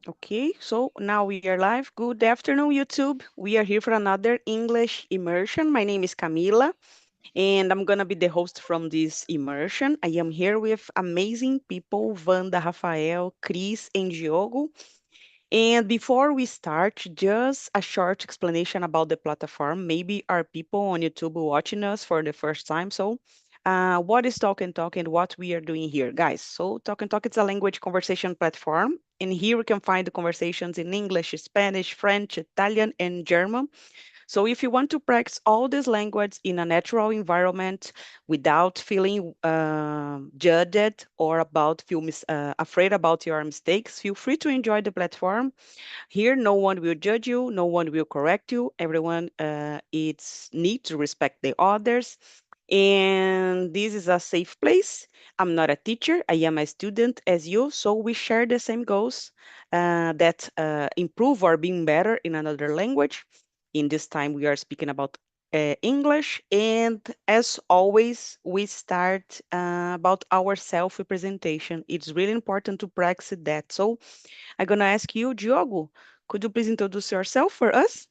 Okay, so now we are live. Good afternoon, YouTube. We are here for another English immersion. My name is Camila, and I'm gonna be the host from this immersion. I am here with amazing people, Wanda, Rafael, Chris, and Diogo. And before we start, just a short explanation about the platform. Maybe our people on YouTube watching us for the first time. So, what is Talk and Talk and what we are doing here, guys? So, Talk and Talk is a language conversation platform. And here we can find the conversations in English, Spanish, French, Italian, and German. So if you want to practice all these languages in a natural environment without feeling judged or afraid about your mistakes, feel free to enjoy the platform. Here, no one will judge you, no one will correct you. Everyone it's need to respect the others. And this is a safe place. I'm not a teacher. I am a student as you. So we share the same goals that improve or being better in another language. In this time, we are speaking about English. And as always, we start about our self representation. It's really important to practice that. So I'm going to ask you, Diogo, could you please introduce yourself for us?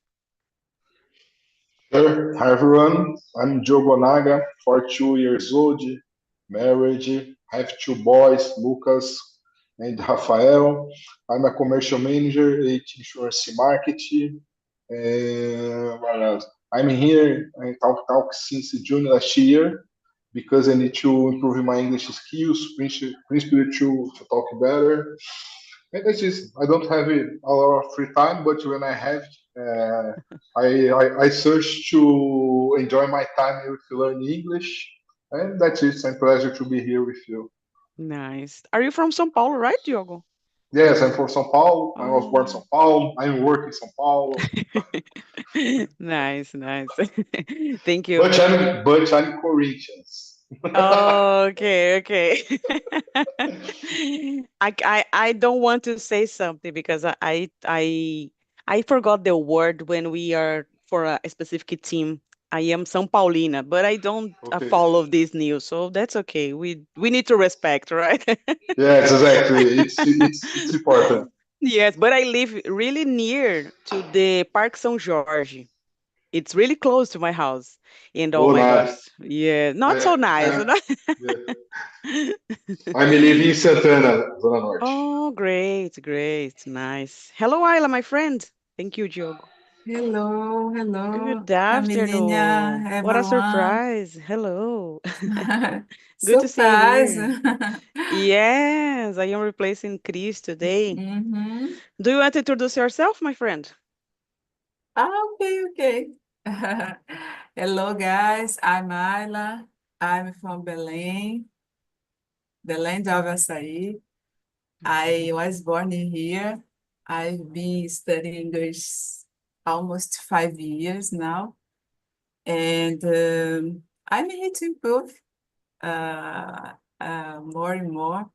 Sure. Hi everyone, I'm Joe Bonaga, 42 years old, married, have two boys, Lucas and Rafael. I'm a commercial manager at insurance marketing. What else? I'm here in Talk since June last year because I need to improve my English skills, principally to talk better. And that's just, I don't have a lot of free time, but when I have, uh, I search to enjoy my time with learning English. And that's it. It's a pleasure to be here with you. Nice. Are you from São Paulo, right, Diogo? Yes, I'm from São Paulo. I was born in Oh. São Paulo. I'm working in São Paulo. Nice, nice. Thank you. But I'm Corinthians. Oh, okay, okay. I don't want to say something because I forgot the word when we are for a specific team. I am São Paulina, but I don't Okay. follow this news, so that's okay. We need to respect, right? Yes, exactly. It's important. Yes, but I live really near to the Parque São Jorge. It's really close to my house. And oh Oh, my nice. gosh, yeah, not I, so nice. I'm, yeah. I'm living in Santana, Zona Norte. Oh, great, great, nice. Hello, Ayla, my friend. Thank you, Diogo. Hello, hello, Good Camilinha, afternoon. What a everyone. surprise. Hello. Good to see you Surprise. here. Yes, I am replacing Chris today. Mhm. Do you want to introduce yourself, my friend? Okay, okay. Hello, guys. I'm Ayla. I'm from Belém, the land of Açaí. I was born here. I've been studying English almost 5 years now, and I'm here to improve uh, more and more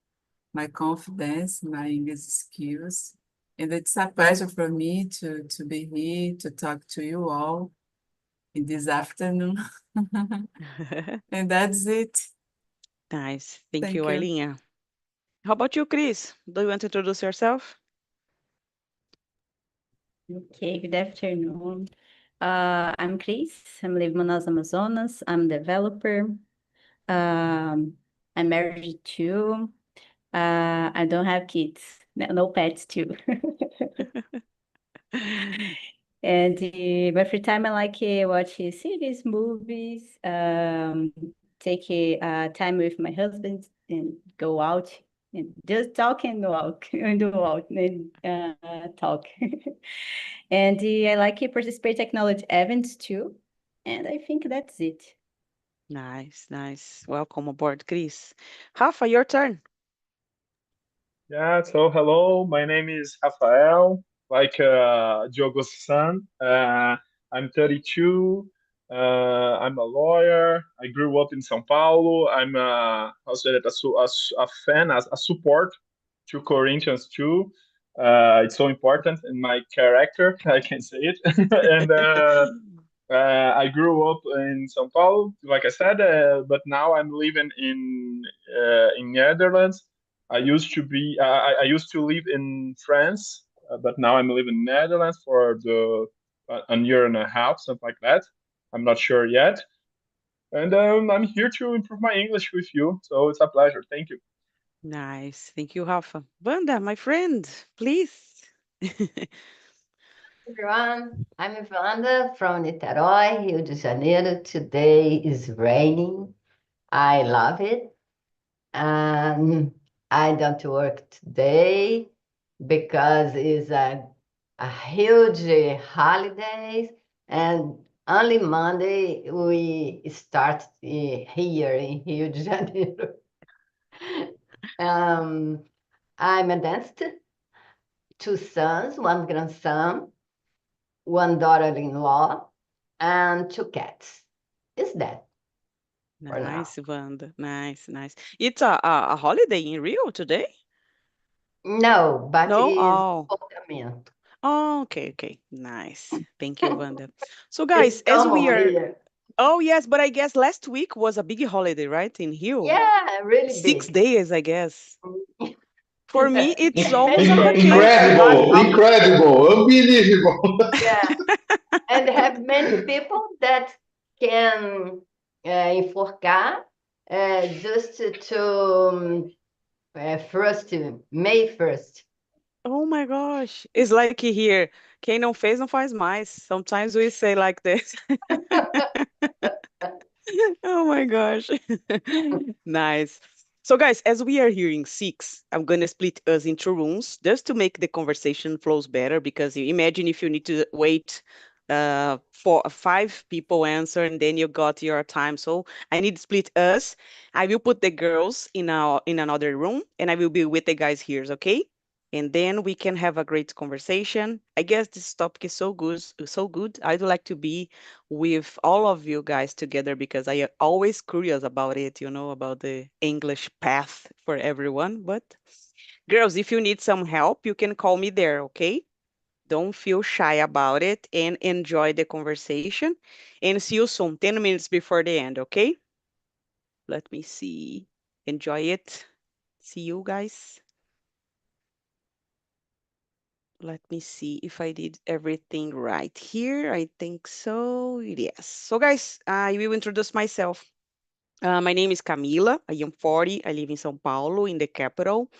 my confidence, my English skills. And it's a pleasure for me to be here to talk to you all in this afternoon. And that's it. Nice. Thank you, Thank you. Ailinha. How about you, Chris? Do you want to introduce yourself? Okay, good afternoon. I'm Cris. I'm living in Manaus, Amazonas. I'm a developer. I'm married too. I don't have kids. No, no pets too. And my free time, I like watch series, movies, take time with my husband and go out and just talk and walk and go out and talk. And I like participate technology events too. And I think that's it. Nice, nice. Welcome aboard, Chris. Rafa, your turn. Yeah, so hello, my name is Rafael, like Diogo's son. I'm 32. I'm a lawyer. I grew up in São Paulo. I'm how say it, a fan, a support to Corinthians too. It's so important in my character, I can say it. And I grew up in São Paulo, like I said, but now I'm living in Netherlands. I used to live in France but now I'm living in Netherlands for a year and a half, something like that. I'm not sure yet. And I'm here to improve my English with you. So it's a pleasure. Thank you. Nice. Thank you, Rafa. Wanda, my friend, please. Everyone, I'm Wanda from Niterói, Rio de Janeiro. Today is raining. I love it. I don't work today because it's a huge holiday, and only Monday we start here in Rio de Janeiro. I'm a dancer, two sons, one grandson, one daughter-in-law, and two cats. Is that for now? Nice, Wanda. Nice, nice. It's a holiday in Rio today? No, but No? is Oh. comportamento. Oh, okay, okay. Nice. Thank you, Wanda. So, It's guys, as we common are, here. oh, yes, but I guess last week was a big holiday, right? In Rio. Yeah, really 6 big. days, I guess. For me, it's almost Many a people vacation. Incredible, got incredible, unbelievable. yeah, and have many people that can enforcar just to first May 1st. Oh my gosh. It's like here, quem não fez não faz mais. Sometimes we say like this. Oh my gosh. Nice. So guys, as we are here in six, I'm gonna split us into rooms just to make the conversation flows better because you imagine if you need to wait for five people answer and then you got your time. So I need to split us. I will put the girls in another room and I will be with the guys here, okay? And then we can have a great conversation. I guess this topic is so good, so good. I'd like to be with all of you guys together because I am always curious about it, about the English path for everyone. But girls, if you need some help, you can call me there, okay? Don't feel shy about it and enjoy the conversation. And see you soon, 10 minutes before the end, okay? Let me see. Enjoy it. See you guys. Let me see if I did everything right here. I think so. Yes. So, guys, I will introduce myself. My name is Camila. I am 40. I live in São Paulo, in the capital.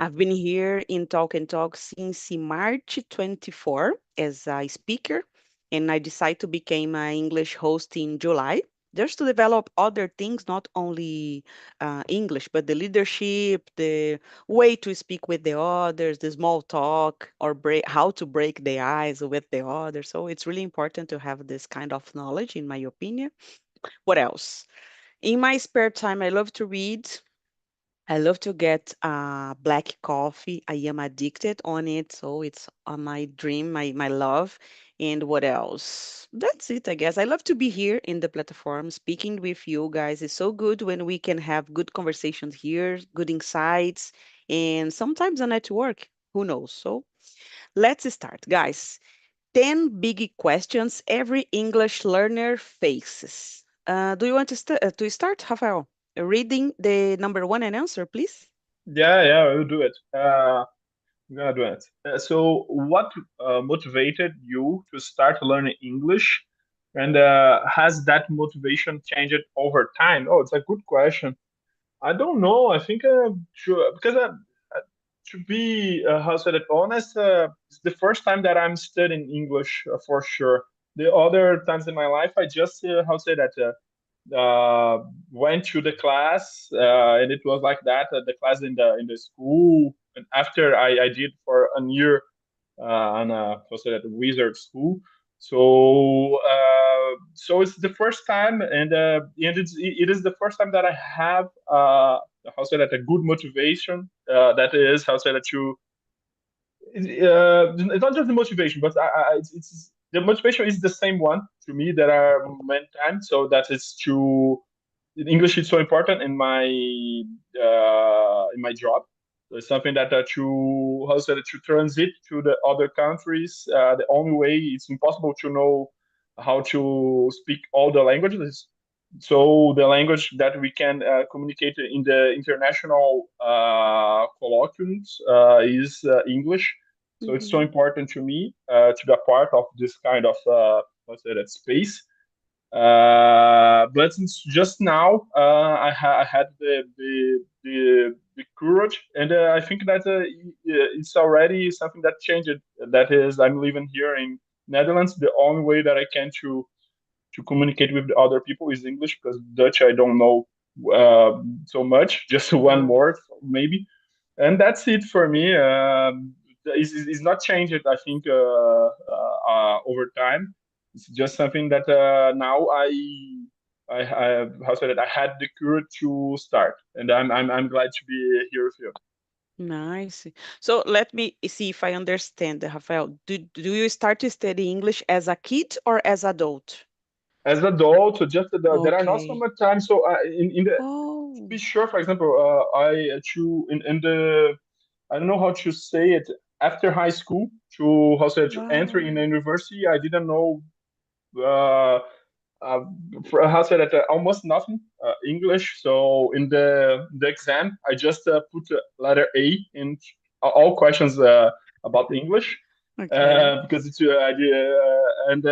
I've been here in Talk and Talk since March 24 as a speaker, and I decided to become an English host in July, just to develop other things, not only English, but the leadership, the way to speak with the others, the small talk, or how to break the ice with the others. So it's really important to have this kind of knowledge, in my opinion. What else? In my spare time, I love to read. I love to get black coffee. I am addicted on it, so it's on my dream, my love. And what else? That's it, I guess. I love to be here in the platform, speaking with you guys. It's so good when we can have good conversations here, good insights, and sometimes a network. Who knows? So let's start, guys. 10 big questions every English learner faces. Do you want to start, Rafael? Reading the number one and answer, please. Yeah, I will do it. I'm gonna do it. So, what motivated you to start learning English, and has that motivation changed over time? Oh, it's a good question. I don't know. I think because to be how said it honest, it's the first time that I'm studying English for sure. The other times in my life, I just how say that went to the class, and it was like that. The class in the school, and after I did for a year on a how say that wizard school. So it's the first time, and it is the first time that I have how say that a good motivation. That is how say that you it's not just the motivation, but it's the motivation is the same one to me. There are many times, so that is to English is so important in my job. So it's something that to how say that to transit to the other countries. The only way it's impossible to know how to speak all the languages. So the language that we can communicate in the international colloquiums is English. So it's so important to me to be a part of this kind of what's that space. But it's just now I had the courage, and I think that it's already something that changed. That is, I'm living here in Netherlands. The only way that I can to communicate with the other people is English, because Dutch I don't know so much, just one word maybe, and that's it for me. It's not changed, I think, over time. It's just something that now I how said it, I had the courage to start, and I'm glad to be here with you. Nice. So let me see if I understand, Rafael. Do you start to study English as a kid or as adult? As adult, so just there are not so Okay. much time. So in the to Oh, be sure, for example, I to in the I don't know how to say it, after high school to how say it, to enter wow. in a university. I didn't know uh, uh, how say that almost nothing English. So in the exam, I just put letter A in all questions about English Okay. because it's idea and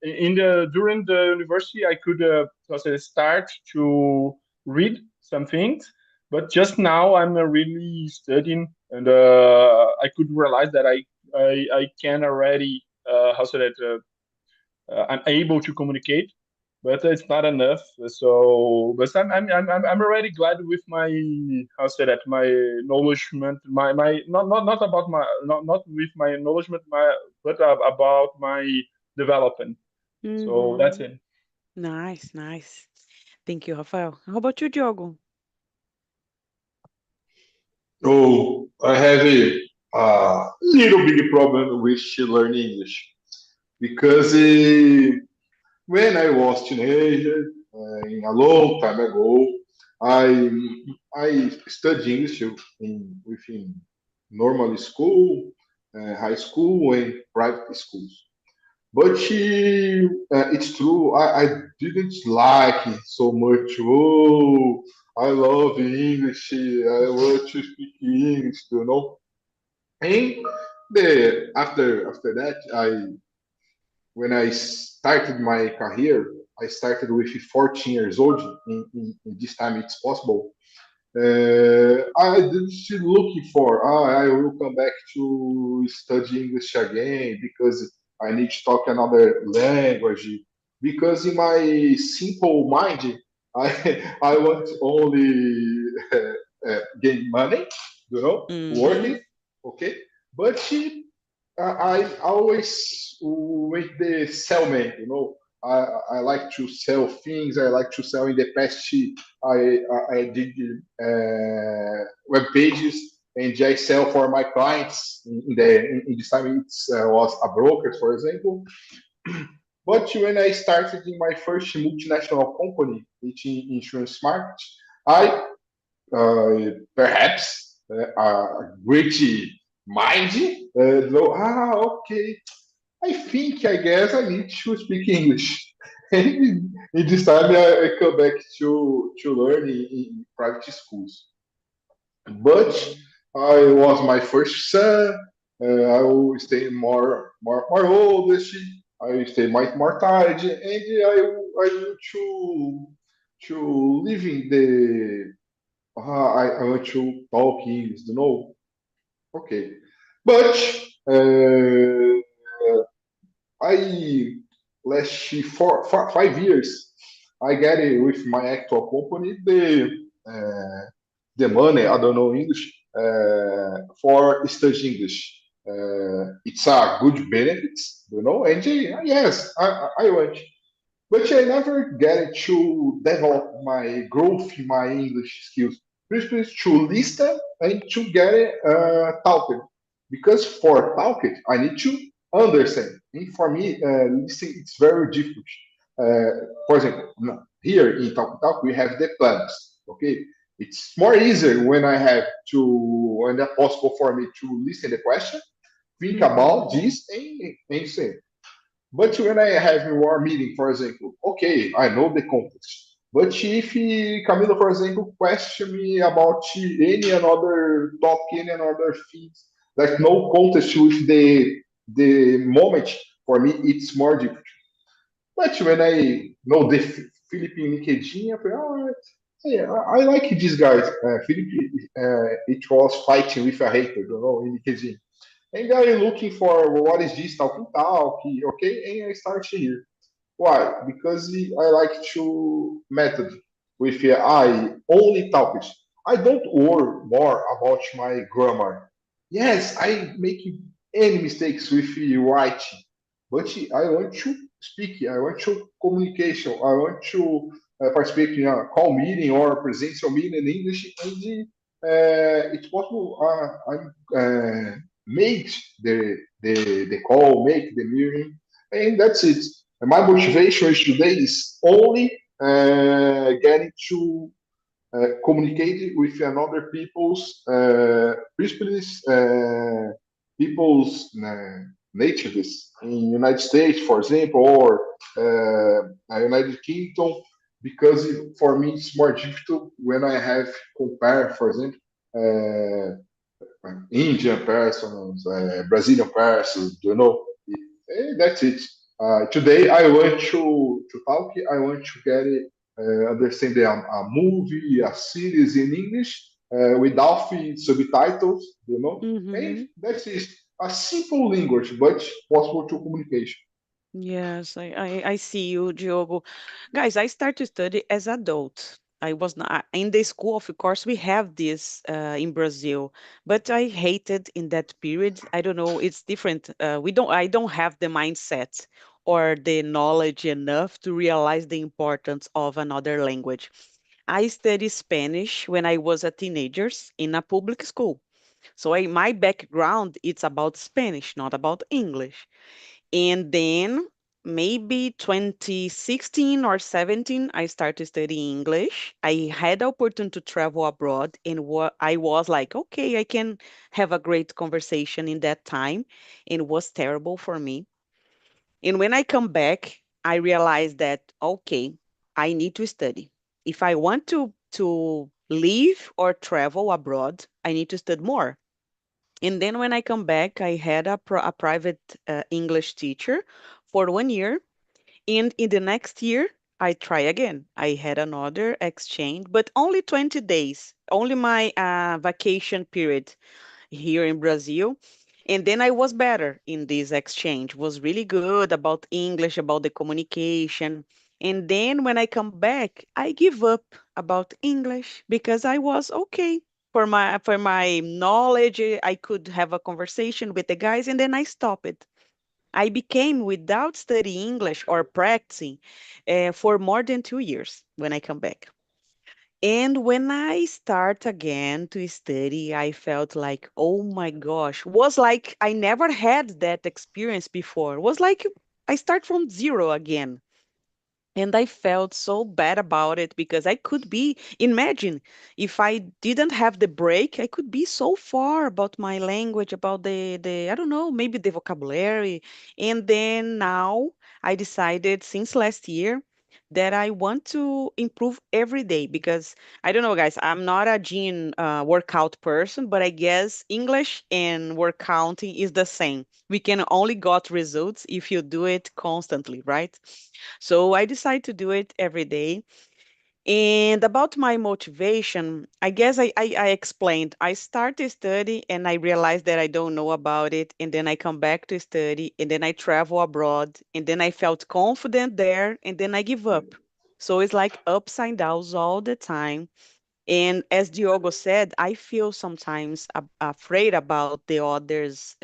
in the during the university I could how say, start to read some things. But just now I'm really studying, and I could realize that I can already how say that I'm able to communicate, but it's not enough. So, but I'm already glad with my how say that my acknowledgement, my not about my not with my acknowledgement, my but about my development. So that's Mm-hmm. it. Nice, nice. Thank you, Rafael. How about you, Diogo? Oh, I have a little big problem with learning English because when I was teenager, a long time ago, I I studied English within normal school, high school, and private schools. But it's true, I didn't like it so much. Oh, I love English. I want to speak English, you know. And after that, I when I started my career, I started with 14 years old. In this time, it's possible. I didn't looking for. I will come back to study English again because I need to talk another language. Because in my simple mind, I want only gain money, Mm-hmm. working, okay. But I always with the salesman, I like to sell things. I like to sell. In the past, I did web pages, and I sell for my clients. In this time, it was a broker, for example. But when I started in my first multinational company, which in insurance market, I perhaps a great mind. Okay, I guess I need to speak English. And in this time, I come back to learn in private schools. But I was my first son. I will stay more oldest. I stay more tired, and I need to live in the. I want to talk English, Okay, but uh, I last 5 years, I get it with my actual company the money. I don't know English for study English. It's a good benefits, And yes, I want, but I never get to develop my growth in my English skills. Principally to listen and to get it talking. Because for talking, I need to understand. And for me, listening it's very difficult. For example, here in Talk, we have the plans. Okay, it's more easier when I have to when it's possible for me to listen the question, think Mm-hmm. about this, and say. But when I have a war meeting, for example, okay, I know the context. But if Camilo, for example, question me about any another topic, any another things, There's no contest with the moment. For me, it's more difficult. But when I know the Philippine LinkedIn, I feel, oh, yeah, I like this guy. Philip, it was fighting with a hater, in LinkedIn. And I looking for what is this talking talk, okay? And I start here. Why? Because I like to method with I only talk. I don't worry more about my grammar. Yes, I make any mistakes with writing, but I want to speak. I want to communication. I want to participate in a call meeting or a presential meeting in English. And it's possible. Make the call, make the meeting, and that's it. And my motivation today is only getting to communicate with another principles, people's natives in United States, for example, or United Kingdom, because for me it's more difficult when I have compare, for example, Indian persons, Brazilian persons, that's it. Today I want to talk. I want to get it, understand a movie, a series in English without the subtitles, and that is a simple language, but possible to communication. Yes, I see you, Diogo. Guys, I started to study as adult. I was not in the school, of course, we have this in Brazil, but I hated in that period. I don't know, it's different. I don't have the mindset or the knowledge enough to realize the importance of another language. I studied Spanish when I was a teenager in a public school. So my background, it's about Spanish, not about English. And then maybe 2016 or 17, I started studying English. I had the opportunity to travel abroad, and I was like, okay, I can have a great conversation in that time. And it was terrible for me. And when I come back, I realized that, okay, I need to study. If I want to live or travel abroad, I need to study more. And then when I come back, I had a private English teacher for 1 year. And in the next year, I try again. I had another exchange, but only 20 days, only my vacation period here in Brazil. And then I was better in this exchange, was really good about English, about the communication. And then when I come back, I give up about English because I was okay. For my knowledge, I could have a conversation with the guys, and then I stop it. I became without studying English or practicing for more than 2 years when I come back. And when I start again to study, I felt like, oh my gosh, was like I never had that experience before. Was like I start from zero again. And I felt so bad about it because I could be, imagine if I didn't have the break, I could be so far about my language, about I don't know, maybe the vocabulary. And then now I decided since last year that I want to improve every day because I don't know, guys, I'm not a gym workout person, but I guess English and workouting is the same. We can only got results if you do it constantly, right? So I decide to do it every day. And about my motivation, I guess I explained. I start to study and I realize that I don't know about it. And then I come back to study and then I travel abroad and then I felt confident there and then I give up. So it's like ups and downs all the time. And as Diogo said, I feel sometimes afraid about the others,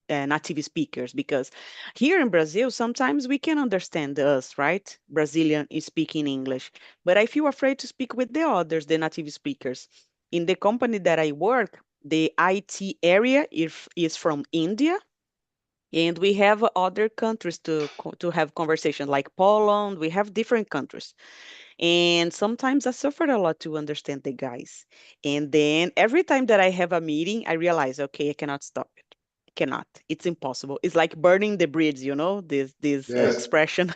native speakers, because here in Brazil, sometimes we can understand us, right? Brazilian is speaking English, but I feel afraid to speak with the others, the native speakers. In the company that I work, the IT area is from India, and we have other countries to have conversation, like Poland. We have different countries. And sometimes I suffered a lot to understand the guys. And then every time that I have a meeting, I realize, okay, I cannot stop it. I cannot. It's impossible. It's like burning the bridge, this Yes, expression.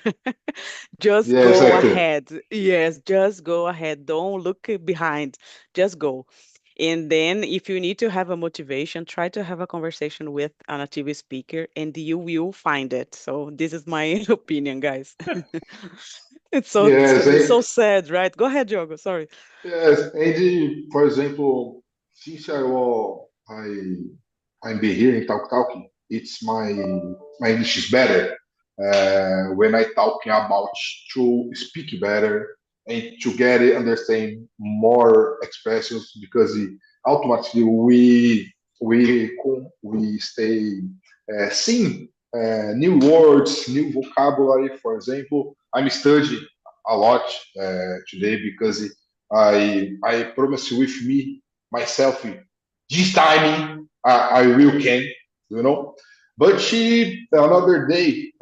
Just yes, go exactly. ahead. Yes, just go ahead. Don't look behind. Just go. And then if you need to have a motivation, try to have a conversation with a native speaker and you will find it. So this is my opinion, guys. It's so Yes, it's so sad, right? Go ahead, Diogo. Sorry. yes, and for example, since I'm be here in talking, it's my English is better when I talking about to speak better and to get it understand more expressions because automatically we stay seeing new words, new vocabulary. For example, I'm studying a lot today because I promise with me myself this time I will can, you know. But she another day,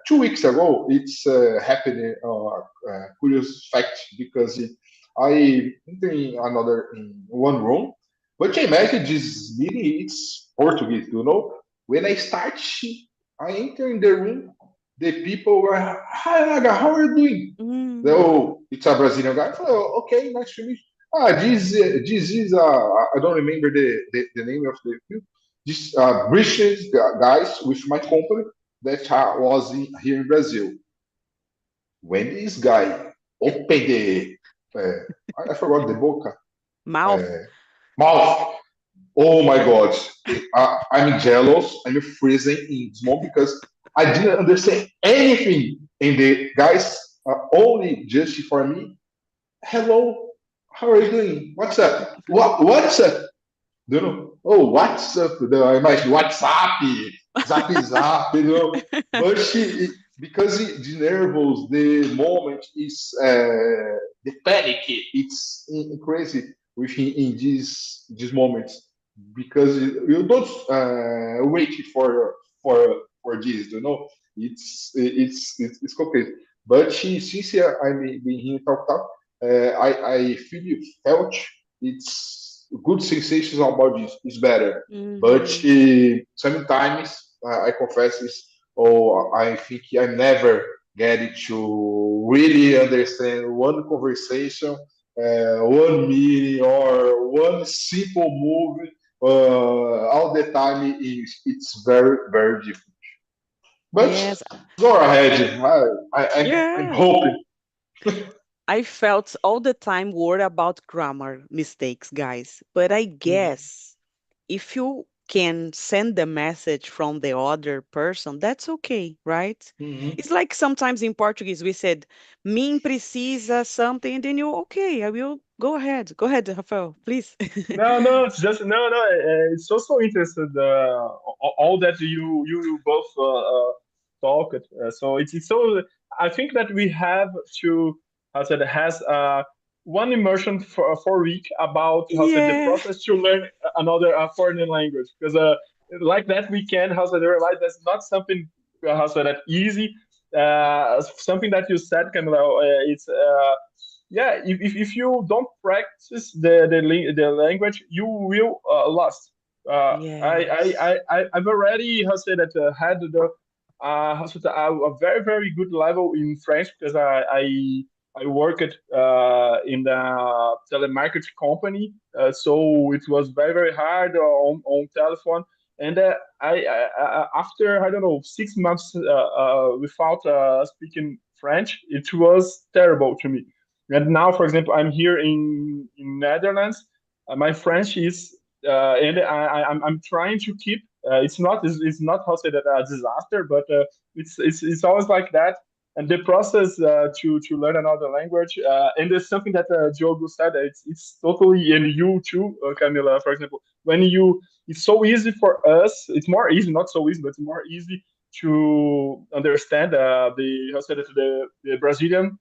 2 weeks ago, it's happened. Curious fact because I enter in one room, but I imagine this meeting it's Portuguese, you know. When I start, I enter in the room, the people were, "Hi, Naga, how are you doing?" Mm. Oh, it's a Brazilian guy. Oh, okay, nice to meet you. This is I don't remember the name of the film. This British guys with my company that was here in Brazil. When this guy opened the I forgot the boca Mouth. uh, mouth. Oh my God, I'm jealous. I'm freezing in this moment because I didn't understand anything. And the guys only just for me. Hello, how are you doing? What's up? What's up? You know? Oh, what's up? I imagine WhatsApp, Zap, you know. But because the nervous, the moment is the panic. It's crazy with him in these moments because you don't wait for this, you know. It's complicated. But since I've been here talk, I felt it's good sensations about this. It's better, but Mhm. sometimes I confess is, oh, I think I never get it to really understand one conversation, one meeting, or one simple move. All the time it's very different. But Yes. go ahead. I'm Yeah. hoping. I felt all the time worried about grammar mistakes, guys. But I guess if you can send the message from the other person, that's okay, right? Mhm. It's like sometimes in Portuguese we said, mim precisa something, and then you, okay, I will go ahead. Go ahead, Rafael, please. No, it's just no. It's also interesting. All that you both talked. So it's so. I think that we have to how said has one immersion for a week about how said the Yeah. process to learn another foreign language because like that we can how said realize that's not something how said that easy. Something that you said, Camila, it's yeah, if you don't practice the language, you will lost. Yes. I've already how say that had the how say that, a very very good level in French because I worked in the telemarketing company, so it was very very hard on telephone. And after I don't know 6 months without speaking French, it was terrible to me. And now, for example, I'm here in Netherlands. My French is, and I'm trying to keep. It's not how to say that a disaster, but it's always like that. And the process to learn another language, and there's something that Diogo said. It's totally and you too, Camila. For example, when you it's so easy for us. It's more easy, not so easy, but it's more easy to understand the how to say that the Brazilian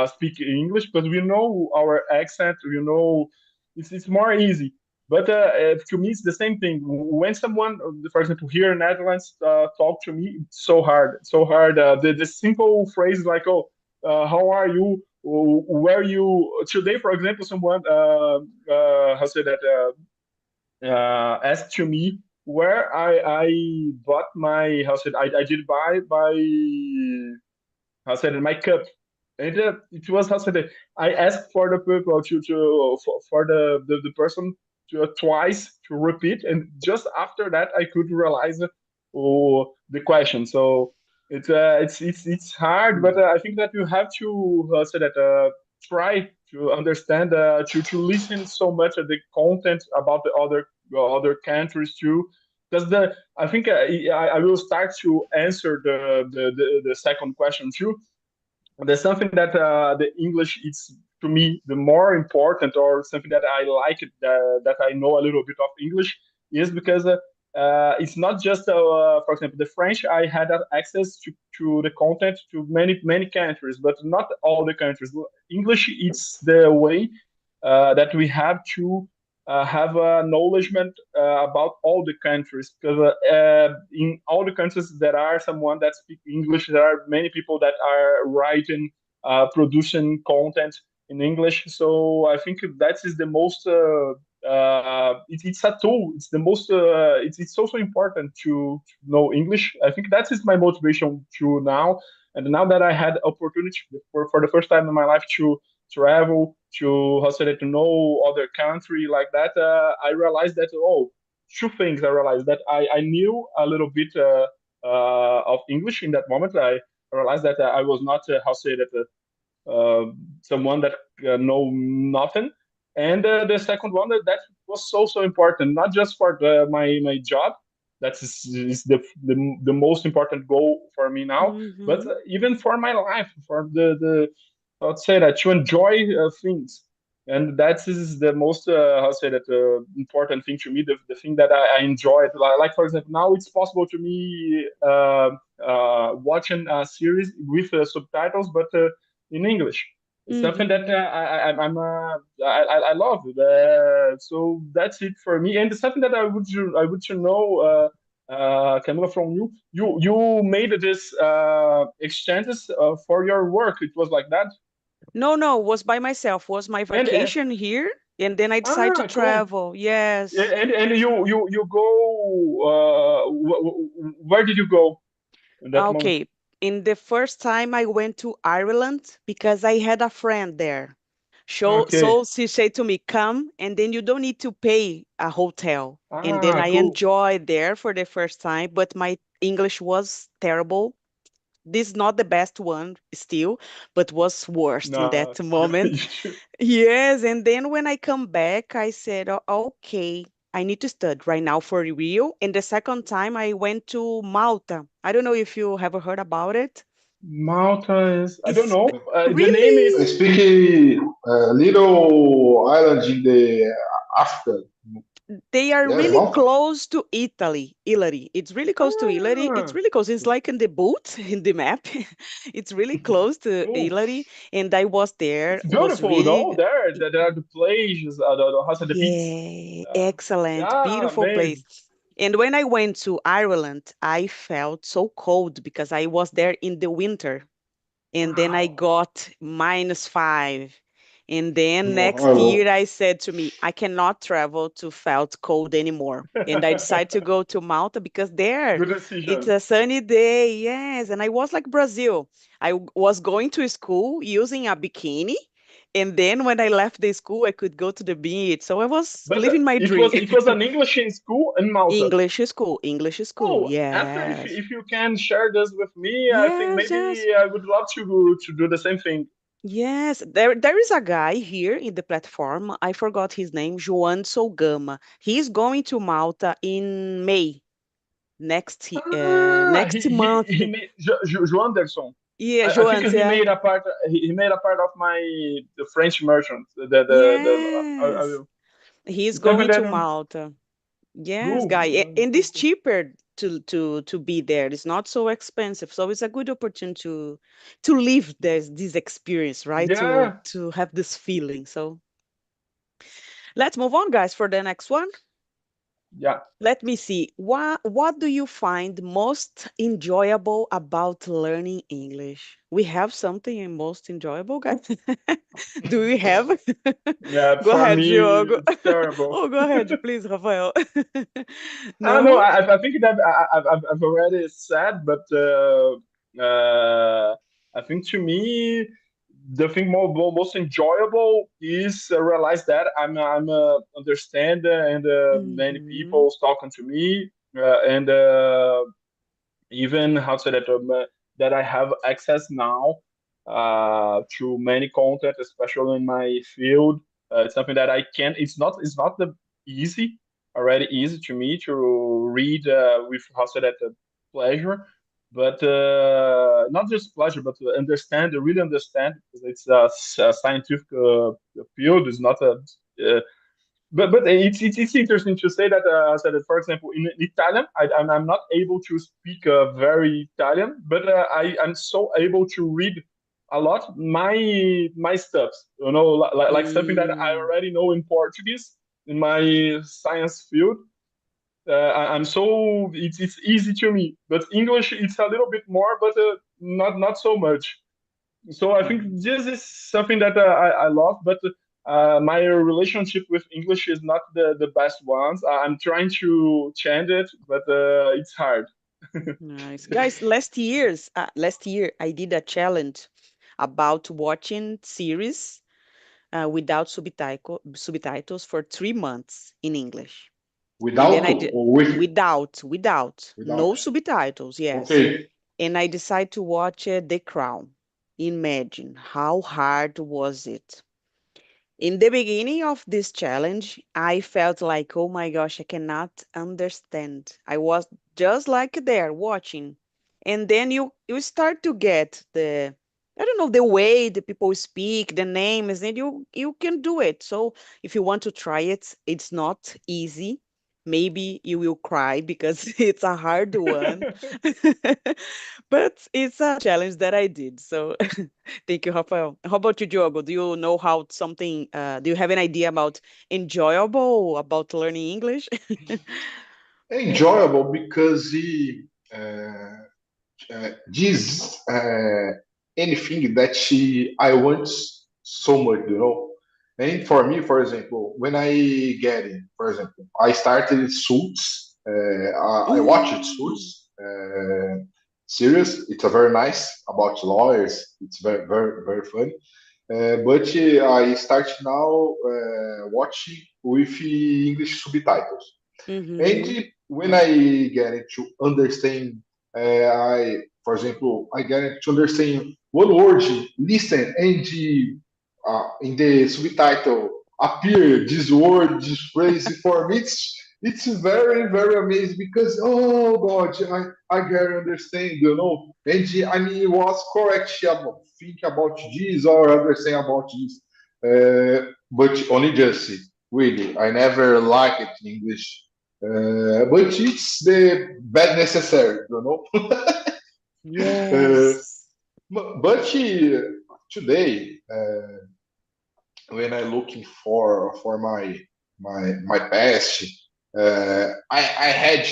speak English because we know our accent, we know it's more easy. But to me, it's the same thing. When someone, for example, here in Netherlands, talk to me, it's so hard, so hard. The simple phrase like, "Oh, how are you? Where you today?" For example, someone how say that asked to me where I bought my how said I did buy how said it, my cup. And it was how said it, I asked for the people to for the person twice to repeat, and just after that I could realize the question. So it's hard, but I think that you have to say that try to understand to listen so much of the content about the other countries too, because I think I will start to answer the second question too. There's something that the English is to me the more important, or something that I like it, that I know a little bit of English, is because it's not just for example, the French, I had access to the content to many countries, but not all the countries. English, it's the way that we have to have a knowledgement about all the countries, because in all the countries there are someone that speak English. There are many people that are writing, producing content in English. So I think that is the most. It's a tool. It's the most. It's also important to know English. I think that is my motivation to now. And now that I had opportunity for the first time in my life to travel to how to know other country like that, I realized that two things. I realized that I knew a little bit of English in that moment. I realized that I was not someone that know nothing. And the second one, that was so important, not just for my job. That is the most important goal for me now, but Mm-hmm. even for my life, for the I'd say that to enjoy things, and that is the most important thing to me. The thing that I enjoy, like for example, now it's possible to me watching a series with subtitles, but in English. It's something that Mm-hmm. I love. So that's it for me. And something that I would to know, Camila, from you. You made this exchanges for your work. It was like that. No, was by myself. Was my And vacation here, and then I decided to cool. travel. Yes. And you go. Where did you go in that moment? Okay. In the first time I went to Ireland because I had a friend there. So Okay. she said to me, come, and then you don't need to pay a hotel. And then I Cool. enjoyed there for the first time, but my English was terrible. This is not the best one still, but was worst in No, that moment. Yes, and then when I come back, I said, Okay, I need to study right now for real." And the second time I went to Malta. I don't know if you have heard about it. Malta is, I don't It's know. The name really, I is speak little island in the Africa. they are Yes, really Malta. close to Italy, Italy. It's really close to Italy. It's ah, really close. It's like in the boot in the map. It's really close to cool. Italy, and I was there. It's Was beautiful though. really There are the places, the house and the beach. Yeah, Uh, excellent, yeah, beautiful place. amazing. And when I went to Ireland, I felt so cold because I was there in the winter. And then I Wow. got -5. And then No, next horrible. year I said to me, I cannot travel to felt cold anymore. And I decided to go to Malta because there Good it's decision. a sunny day. Yes. And I was like Brazil. Was going to school using a bikini. And then when I left the school, I could go to the beach. So I was But living my dream. it was an English in school in Malta. English school. Oh, after Yes. if you can share this with me, I think Yes, yes. maybe I would love to do the same thing. Yes, there is a guy here in the platform. I forgot his name, Joan Solgama. He's going to Malta in May Ah, next month. he made Anderson. Yeah, I think Joan, he yeah. made a part. He made a part of my the French merchant. I Yes. will. He's It's something going that to Malta. Yes, cool, guy. And cool, it's cool. cheaper to be there. It's not so expensive. So it's a good opportunity to live this experience, right? Yeah, To have this feeling. So let's move on, guys, for the next one. yeah. Let me see. What do you find most enjoyable about learning English? We have something most enjoyable, guys. Do we have? Yeah, Go for ahead, me, Diogo. it's terrible. Oh, go ahead, please, Rafael. I know. No? I think that I've already said, but I think to me the thing most enjoyable is realize that I'm understand and many people talking to me and even how to say that I have access now to many content, especially in my field. It's something that I can. It's not the easy already easy to me to read with how to say pleasure, but not just pleasure, but to understand, really understand, because it's a scientific field. It's not a but it's interesting to say that so that, for example, in Italian, I'm not able to speak very Italian, but I'm so able to read a lot my stuffs, like something that I already know in Portuguese in my science field. I'm so it's easy to me, but English it's a little bit more, but not so much. So I think this is something that I love, but my relationship with English is not the best ones. I'm trying to change it, but it's hard. Nice. Guys, last year I did a challenge about watching series without subtitles for 3 months in English. And then Without I did or with? without, no Without. subtitles, yes. Okay. And I decided to watch The Crown. Imagine how hard was it? In the beginning of this challenge, I felt like, oh my gosh, I cannot understand. I was just like there watching. And then you start to get the I don't know the way the people speak, the names, and you can do it. So if you want to try it, it's not easy. Maybe you will cry because it's a hard one. But it's a challenge that I did. So thank you, Rafael. How about you, Diogo? Do you know how something, do you have an idea about enjoyable about learning English? Enjoyable because uh, this anything that I want so much, And for me, for example, when I get in, for example, I started Suits. I watched Mm, Suits series. It's a very nice about lawyers. It's very, very, very fun. But I start now watching with English subtitles. mm-hmm, And when I get it to understand, for example, I get it to understand one word, listen, and in the subtitle appear this word, this phrase for me. It's very very amazing because oh God, I can understand, and I mean it was correct about think about this or understand about this, but only just really I never like it in English, but it's the bad necessary, uh, yes. but today, when I looking for my past, I had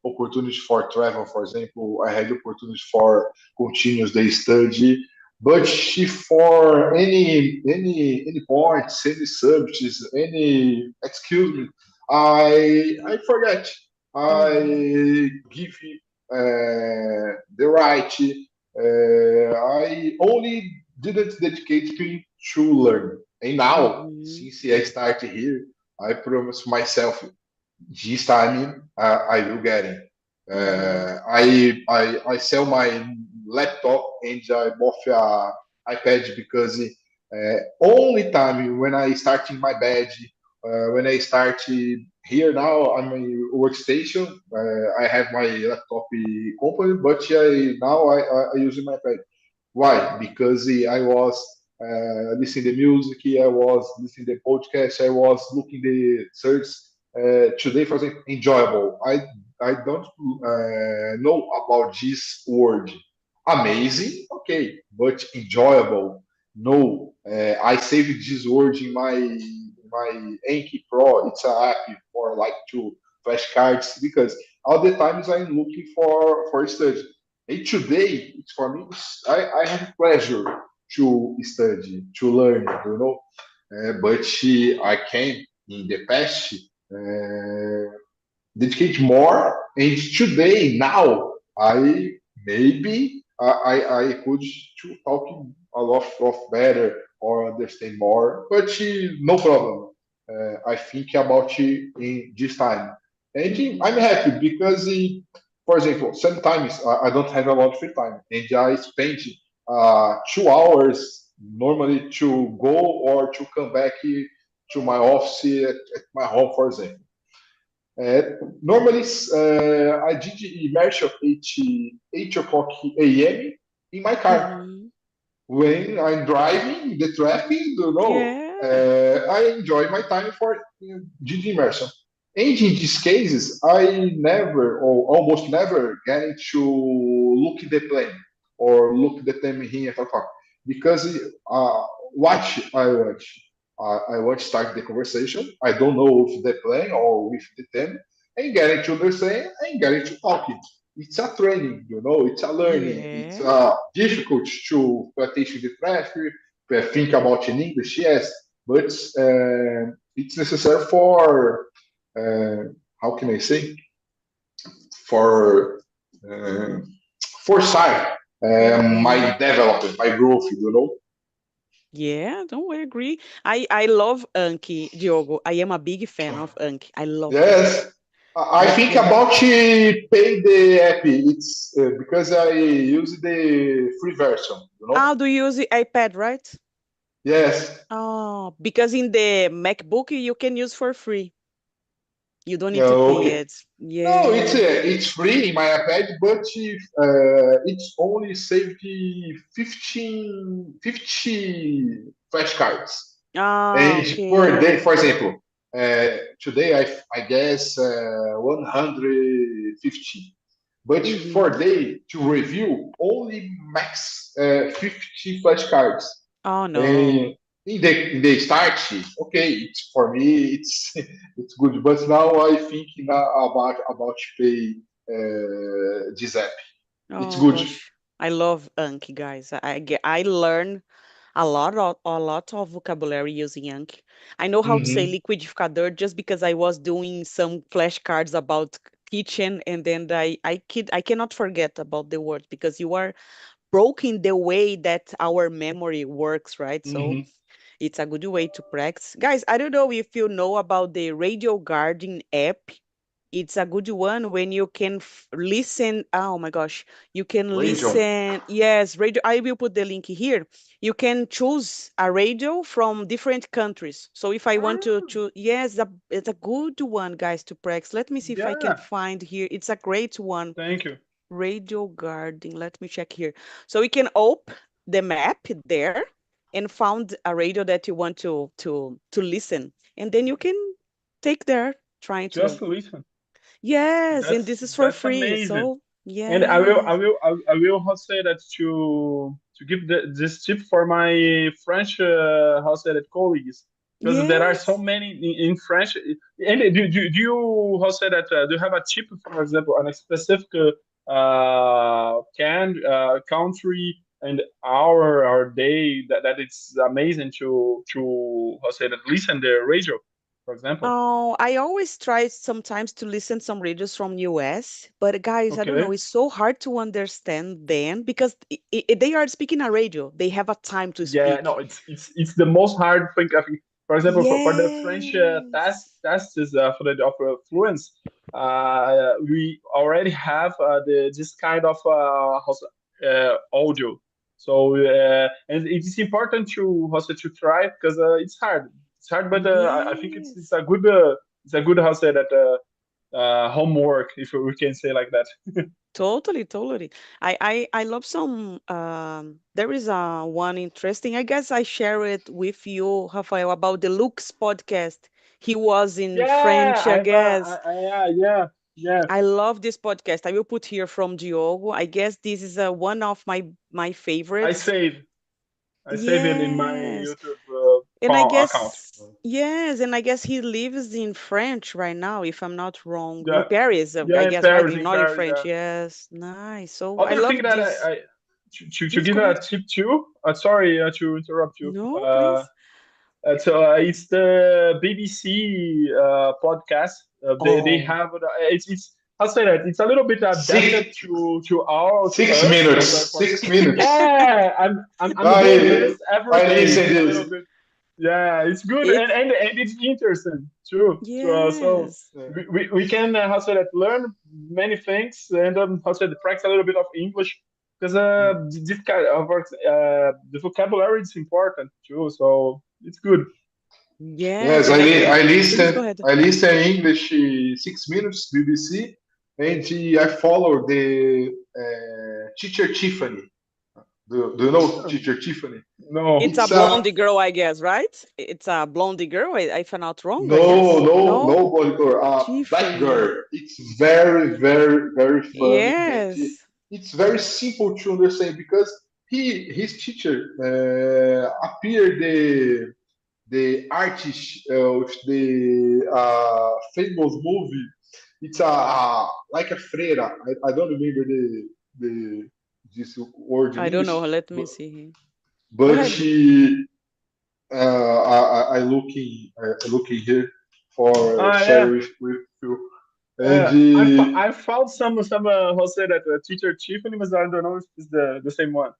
opportunities for travel. For example, I had opportunities for continuous day study. But if for any points, any subjects, any excuse me, I forget. Mm-hmm, I give the right. I only didn't dedicate to learn. And now, mm-hmm, since I started here, I promise myself this time I will get it. mm-hmm, I sell my laptop and I bought a iPad because only time when I start in my bed, when I start here now, I'm a workstation. I have my laptop company, but now I use my iPad. Why? Because I was listening the music, I was listening the podcast, I was looking the search. Today, for example, enjoyable. I don't know about this word. Amazing, okay, but enjoyable. No, I saved this word in my Anki Pro. It's an app for like two flashcards because all the times I'm looking for study. And today, it's for me, I have pleasure to study, to learn, but I can in the past dedicate more. And today, now, I maybe I could to talk a lot of better or understand more, but no problem. I think about it in this time, and I'm happy because, for example, sometimes I don't have a lot of free time, and I spend 2 hours normally to go or to come back to my office at my home, for example. Normally, I did immersion at 8 o'clock a.m. in my car. Mhm. When I'm driving the traffic, Yeah. I enjoy my time for did immersion. And in these cases, I never or almost never get to look at the plan or look at the time here at talk because what I want. I want to start the conversation. I don't know if the plan or with the theme, and getting to understand and getting to talk it. It's a training, it's a learning. It's Yeah. difficult to pay attention to the traffic, to think about in English, yes, but it's necessary uh, how can I say, for uh, foresight my Mhm. development, my growth. Yeah, don't I agree? I love Anki, Diogo. I am a big fan of Anki. I love Anki. Yes, I But think about pay the app. It's because I use the free version. do you use the iPad, right? Yes, Oh, because in the MacBook you can use for free. You don't need yeah, to pay okay. it. No, it's Yes. free in my iPad, but it's only saved 50 flashcards. Ah, And per day, okay. for example, today I guess 150. But for Mm-hmm. day to review, only max 50 flashcards. Oh And no. in the start, okay, it's for me it's good. But now I think now about pay this app. It's Oh good. gosh. I love Anki, guys. I learn a lot of vocabulary using Anki. I know how to say Hmm. liquidificador just because I was doing some flashcards about kitchen, and then I cannot forget about the word because you are broken the way that our memory works, right? So Hmm. it's a good way to practice. Guys, I don't know if you know about the Radio Garden app. It's a good one when you can listen. Oh my gosh, you can Radio. listen. Yes, radio. I will put the link here. You can choose a radio from different countries. So if I want to Ah, choose, yes, it's a good one, guys, to practice. Let me see if I can yeah. find here. It's a great one. Thank you. Radio Garden. Let me check here. So we can open the map there and found a radio that you want to listen, and then you can take there trying Just to. listen. Yes, and That's this is for that's free. amazing. So And I will I yes, will I will how say that to give this tip for my French how say that colleagues, because there are so yes. many in French. And do you how say that do you have a tip, for example, on a specific country and hour or day that it's amazing to how say that listen the radio, for example. Oh, I always try sometimes to listen some radios from US, but guys, I don't know, Okay. it's so hard to understand them because they are speaking a radio. They have a time to Yeah, speak. no, it's the most hard thing. I think, for example, for the French Yes. test is for the of fluence. We already have this kind of audio. So and it's important to also to try because it's hard. It's hard, but I think it's Yes. it's a good how say that homework, if we can say like that. Totally, totally. I love some there is a one interesting. I guess I share it with you, Rafael, about the Lux podcast. He was in Yeah, French, I guess. yeah. I love this podcast. I will put here from Diogo. I guess this is one of my I favorites. save. I save it in my Yes. YouTube And I account. guess yes, and I guess he lives in French right now, if I'm not wrong. In Yeah, Paris, I yeah, in guess, right? Paris, in Not in Paris. French. Yeah. Yes. Nice. So I Other thing love that this. to Yes, give go a ahead. tip too. Sorry to interrupt you. No, please. It's the BBC podcast. They Oh, have it's how say that? It's a little bit adapted Six, to our to 6 minutes. us. 6 minutes. Yeah, I'm doing this every I day. listen A this. little bit. Yeah, it's good It's and it's interesting too. So yes. we can how say that learn many things and how say that practice a little bit of English because this kind of the vocabulary is important too. So it's good. Yes, Yes, and I think please go ahead. I listen English 6 minutes BBC, and I follow the teacher Tiffany. Do you know teacher Tiffany? No. It's a It's blondie girl, I guess, right? It's a blondie girl, if I'm not wrong, I no, guess. no, No? no, blonde girl, black Tiffany. girl. It's very, very, very funny, and Yes. it's very simple to understand because his teacher appeared the artist of the famous movie. It's like a freira. I don't remember the this word in I don't know. English, Let me but see here. Go but ahead. she I looking here for share Yeah. with you. And I found some how say that teacher Tiffany, but I don't know if it's the same one.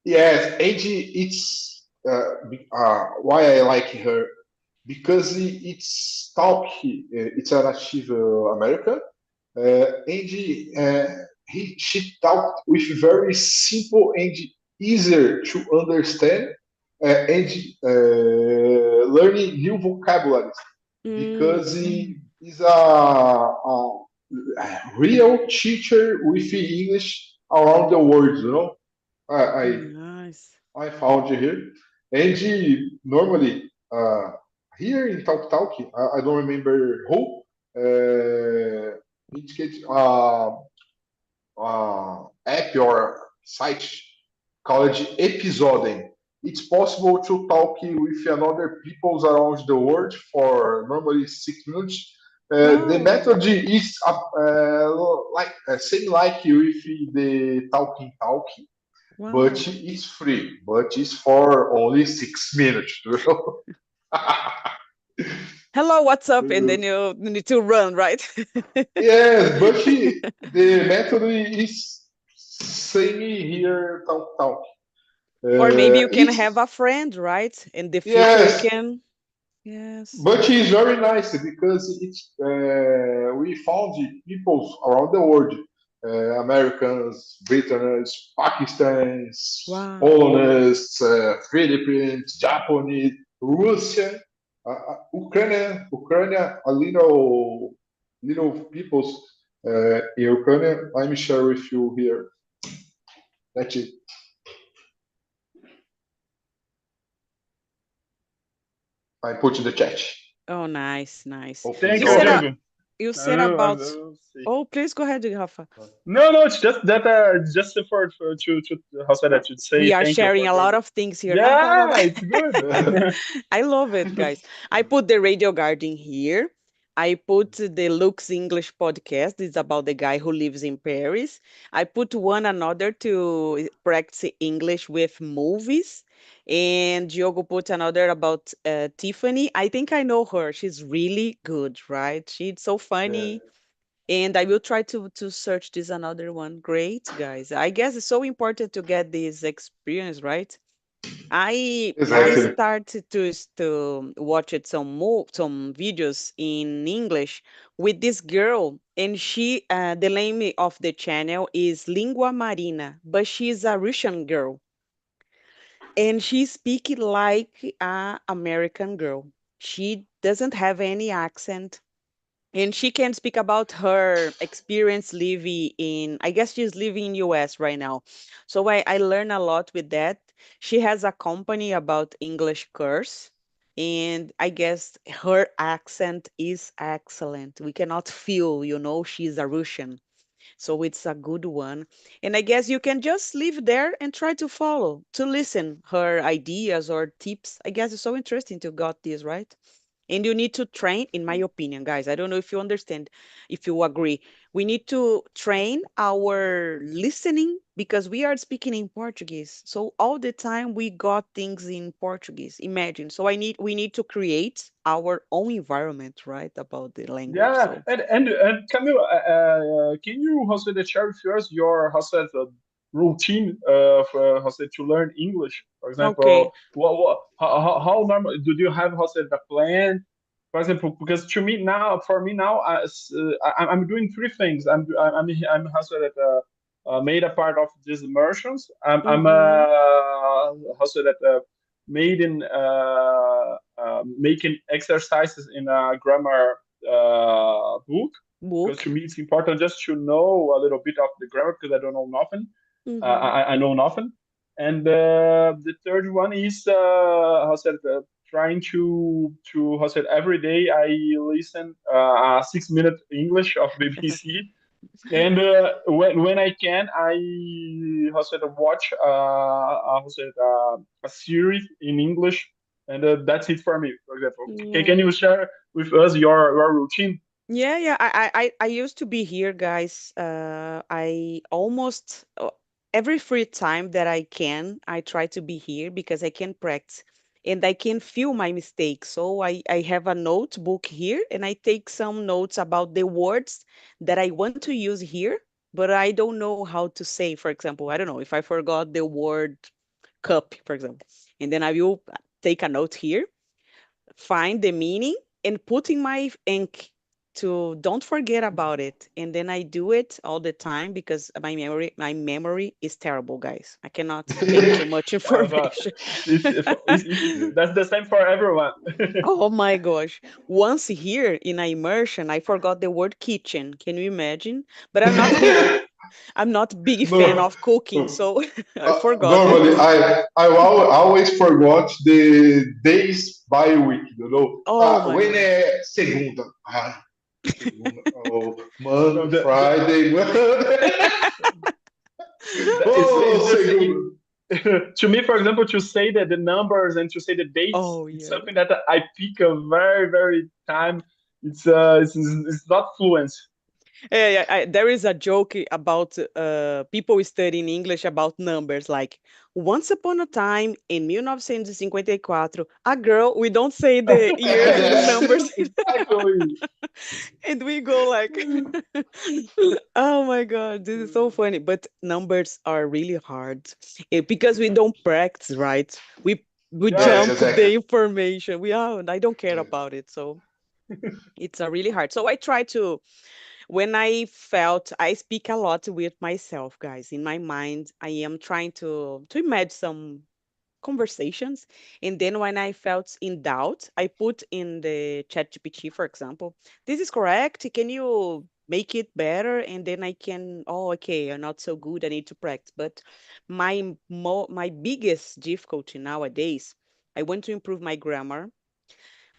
yes, and it's why I like her because it's talk. It's a native American, and she talked with very simple and easier to understand and learning new vocabularies because Mm, he is a real teacher with English around the world. I I, nice. I found you here, and normally here in Talk, I don't remember who. Indicate app or site called episoding. It's possible to talk with another peoples around the world for normally 6 minutes. The Oh, method is like same like with the talk, but wow. it's free. But it's for only 6 minutes. Hello, what's up? And then you need to run, right? Yes, but the method is same here. Talk. Or maybe you can have It's a friend, right? In the future, you yes, can. Yes. but it's very nice because it's we found people around the world, Americans, Britons, Pakistanis, Wow. Polonese, Philippines, Japanese, Russia, Ukraine, a little peoples in Ukraine. I'm share with you here. That's it. I put in the chat. Oh, nice, nice. Hopefully Thank You you, said so. a, thank you. you I said will, I about. will see. Oh, please go ahead, Rafa. No, it's just that just for to how say that to say We are thank you sharing for a lot of things here. Blah, blah, blah, yeah, blah. it's good. I love it, guys. I put the Radio Garden here. I put the Lux English podcast. It's about the guy who lives in Paris. I put one another to practice English with movies. And Diogo put another about Tiffany. I think I know her. She's really good, right? She's so Yeah, funny. And I will try to search this another one. Great, guys. I guess it's so important to get this experience, right? I exactly. started to watch it some videos in English with this girl, and she the name of the channel is Lingua Marina, but she's a Russian girl, and she speaks like a American girl. She doesn't have any accent, and she can speak about her experience living in, I guess she's living in US right now. So I learn a lot with that. She has a company about English course, and I guess her accent is excellent. We cannot feel, she's a Russian. So it's a good one. And I guess you can just live there and try to follow, to listen her ideas or tips. I guess it's so interesting to got this, right? And you need to train, in my opinion, guys. I don't know if you understand, if you agree. We need to train our listening because we are speaking in Portuguese. So all the time we got things in Portuguese. Imagine. So we need to create our own environment, right, about the language. Yeah, So and Camille, can you also share with us your routine for to learn English? For example, okay. how normal do you have a plan? For example, because to me now, for me now, I'm doing three things. I'm also that made a part of these immersions. I'm Mm-hmm. also that made in making exercises in a grammar book, because to Book. me it's important just to know a little bit of the grammar because I don't know nothing. Mm-hmm. I know nothing. And the third one is trying to how said every day I listen 6 minute English of BBC. And when I can, I how said watch a series in English, and that's it for me. For example, can Yeah. you share with us your routine? Yeah, yeah. I used to be here, guys. I almost every free time that I can, I try to be here because I can practice and I can feel my mistakes. So I have a notebook here and I take some notes about the words that I want to use here, but I don't know how to say. For example, I don't know if I forgot the word cup, for example, and then I will take a note here, find the meaning and put in my ink to don't forget about it. And then I do it all the time because my memory is terrible, guys. I cannot take too much But information. that's the same for everyone. Oh my gosh. Once here in a immersion, I forgot the word kitchen. Can you imagine? But I'm not big fan No, of cooking, no. so I forgot the Normally, word. always forgot the days by week, you know. Oh my When gosh. segunda? Segunda. Oh, No, Friday, Monday. Oh, it's just segunda. to me, for example, to say that the numbers and to say the dates, Oh it's yeah. something that I pick a very time. It's not fluent. Yeah, yeah. There is a joke about people studying English about numbers. Like, once upon a time in 1954, a girl, we don't say the years in Yes. numbers, Exactly. and we go like, oh my God, this is so funny. But numbers are really hard because we don't practice, right? We Yeah, Yes, jump exactly. the information. I don't care about it. So it's really hard. So I try to when I felt I speak a lot with myself, guys. In my mind, I am trying to imagine some conversations. And then when I felt in doubt, I put in the chat GPT, for example, this is correct. Can you make it better? And then I can, oh, okay, I'm not so good. I need to practice. But my biggest difficulty nowadays, I want to improve my grammar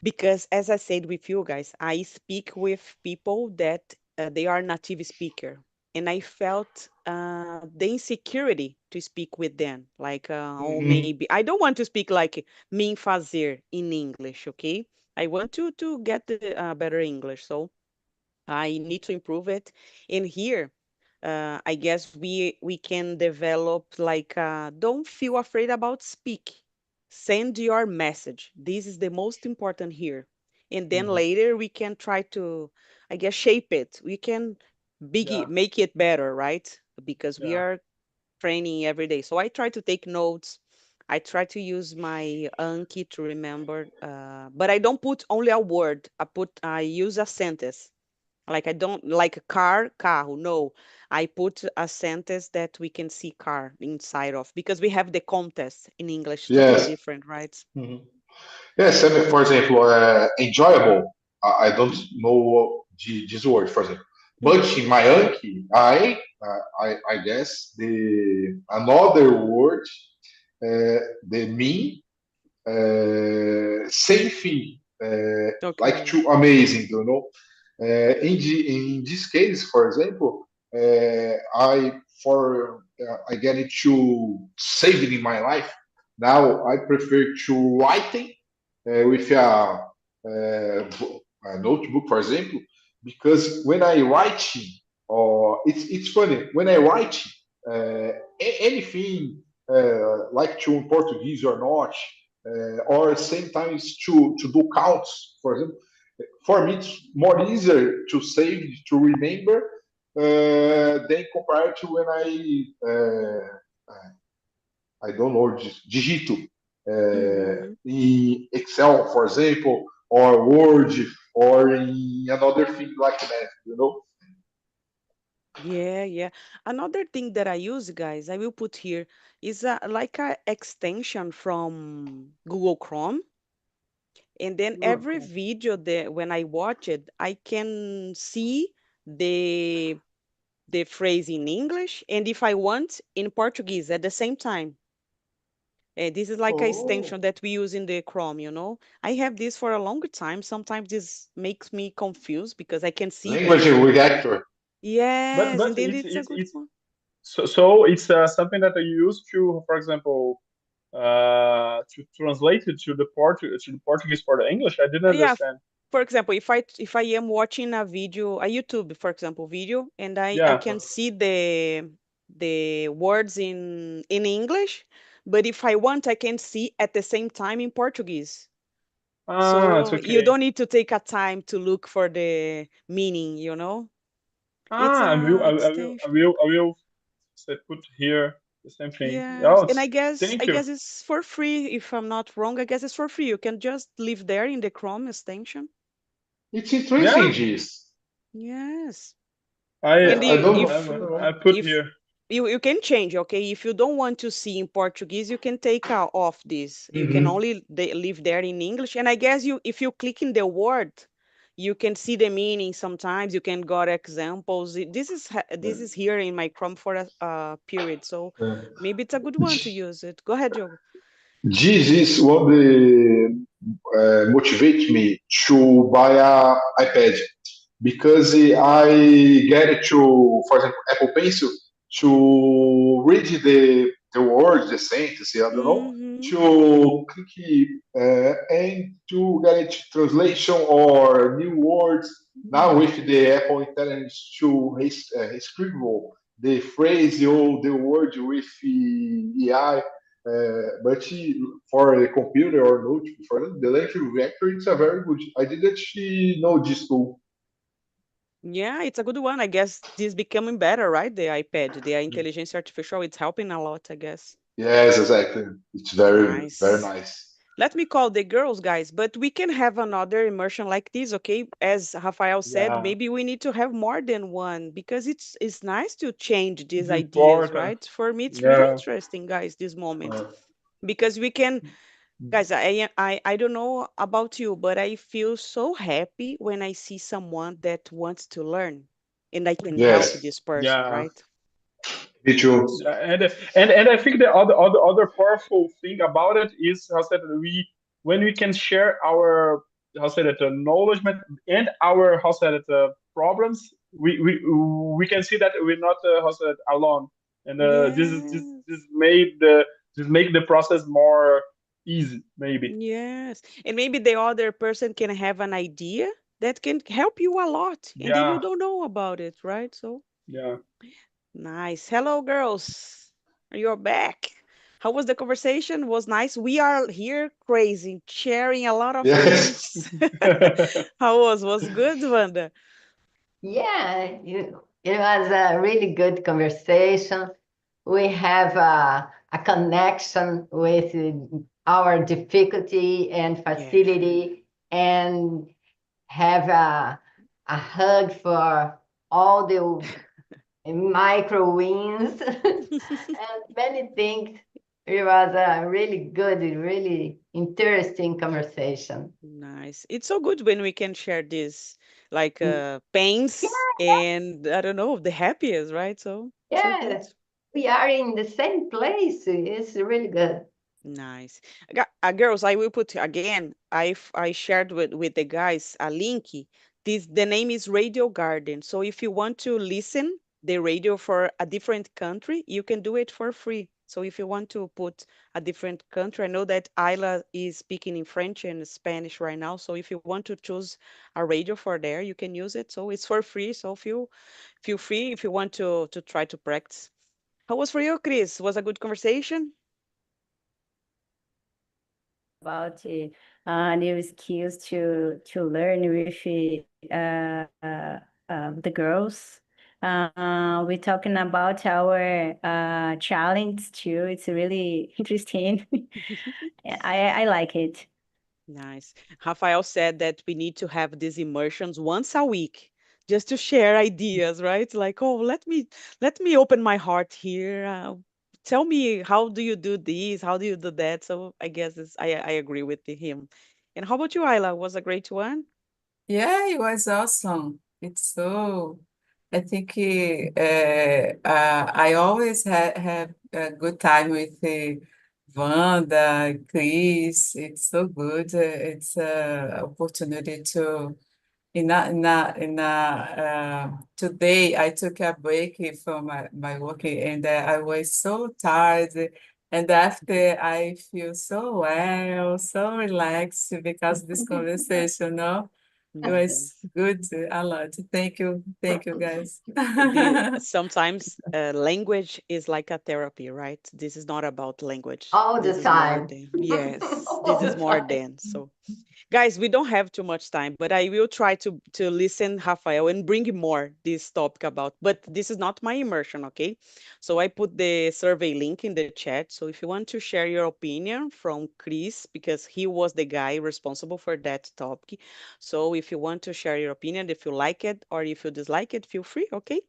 because as I said with you guys, I speak with people that they are native speaker, and I felt the insecurity to speak with them. Like, oh, Hmm. maybe I don't want to speak like me fazer in English. Okay, I want to get the better English, so I need to improve it. And here, I guess we can develop like don't feel afraid about speak. Send your message. This is the most important here. And then Hmm. later we can try to, I guess, shape it. We can yeah, make it better, right? Because we yeah, are training every day. So I try to take notes. I try to use my Anki to remember, but I don't put only a word. I use a sentence. Like I don't like a car, carro. No, I put a sentence that we can see car inside of because we have the contest in English, totally Yes. different, right? Hmm. Yes, and for example, enjoyable. I don't know this word, for example. But Mm-hmm. in my Anki, I guess another word, the me, sem fee, like Okay. too amazing, you know. In this case, for example, I get it to save it in my life. Now I prefer to writing with a notebook, for example, because when I write or it's funny when I write anything like to in Portuguese or not, or sometimes to do counts, for example. For me, it's more easier to save, to remember, than compared to when I don't know, digito in Excel, for example, or Word, or in another thing like that, you know? Yeah, yeah. Another thing that I use, guys, I will put here is like a extension from Google Chrome. And then every Okay. video that when I watch it, I can see the the phrase in English and if I want in Portuguese at the same time. This is like a extension Oh, that we use in the Chrome, you know. I have this for a long time. Sometimes this makes me confused because I can see language the reactor. But yes, and then it's a it's good one. so it's something that I use to, for example, to translate it to the Portuguese for the English. I didn't Yeah, understand. for example, if I am watching a video, a YouTube, for example, video, and I Yeah. can see the words in English, but if I want, I can see at the same time in Portuguese. Ah, it's So you okay. don't need to take a time to look for the meaning, you know? It's Ah, a extension. I will say put here the same thing. Yes, Oh, and I it's, guess I thank you. guess it's for free. If I'm not wrong, I guess it's for free. You can just live there in the Chrome extension. It's interesting, Yeah, this. Yes. I And I you, don't know. if I don't know. I put if here. you can change, okay? If you don't want to see in Portuguese, you can take off this. You can Hmm. only leave there in English. And I guess you, if you click in the word, you can see the meaning. Sometimes you can got examples. This is here in my Chrome for a period, so maybe it's a good one to use it. Go ahead, Diogo. This is what the motivate me to buy a iPad because I get it to, for example, Apple Pencil to read the words, the sentence, I don't know, Mm-hmm. to click and to get it translation or new words. Now with the Apple Intelligence to scribble the phrase or the word with AI, but for a computer or notebook, for the electric vector, it's a very good. I didn't know this tool. Yeah, it's a good one. I guess this becoming better, right? The iPad, the intelligence artificial, it's helping a lot, I guess. Yes, exactly. It's very, very Nice. nice. Let me call the girls, guys, but we can have another immersion like this, okay? As Rafael said, Yeah, maybe we need to have more than one because it's nice to change these it's ideas, important. right? For me, it's really Yeah. interesting, guys, this moment Uh, because we can, guys. I don't know about you, but I feel so happy when I see someone that wants to learn, and I can help yes, this person, Yeah. right? me too. And I think the other powerful thing about it is how said that we when we can share our how said it acknowledgement and our how said it problems we can see that we're not how said it, alone and this Yes. made the this make the process more easy maybe. Yes. And maybe the other person can have an idea that can help you a lot, and then you Yeah, don't know about it, right? So yeah. nice. Hello, girls. You're back. How was the conversation? Was nice. We are here crazy, sharing a lot of Yes. things. How was good, Wanda? Yeah, it was a really good conversation. We have a connection with our difficulty and Yeah. facility, and have a hug for all the micro wins and many things. It was a really good, really interesting conversation. Nice. It's so good when we can share this, like Mm, pains and I don't know, the happiest, right? So so good. yeah, we are in the same place. It's really good. Nice. Girls, I will put again. I shared with the guys a link. This the name is Radio Garden. So if you want to listen the radio for a different country, you can do it for free. So if you want to put a different country, I know that Ayla is speaking in French and Spanish right now. So if you want to choose a radio for there, you can use it. So it's for free. So feel free if you want to try to practice. How was for you, Chris? Was a good conversation? About new skills to learn with the girls. We're talking about our challenge too. It's really interesting. I like it. Nice. Rafael said that we need to have these immersions once a week just to share ideas, right? Like, oh, let me open my heart here. Tell me, how do you do this? How do you do that? So I guess I agree with him. And how about you, Ayla? Was a great one? Yeah, it was awesome. I think I always have a good time with Wanda, Chris. It's so good. It's an opportunity to today I took a break from my work and I was so tired. And after I feel so well, so relaxed because of this conversation, no? It Mhm. was good a lot. Thank you guys. Sometimes language is like a therapy, right? This is not about language. All This the is more time. than, yes, All this the is more time. than. So guys, we don't have too much time, but I will try to listen, Rafael, and bring more this topic about. But this is not my immersion, okay? So I put the survey link in the chat. So if you want to share your opinion from Chris, because he was the guy responsible for that topic. So if you want to share your opinion, if you like it or if you dislike it, feel free, okay?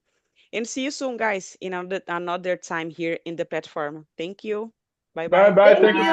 And see you soon, guys, in another time here in the platform. Thank you. Bye Bye bye. bye. Thank Thank you you. so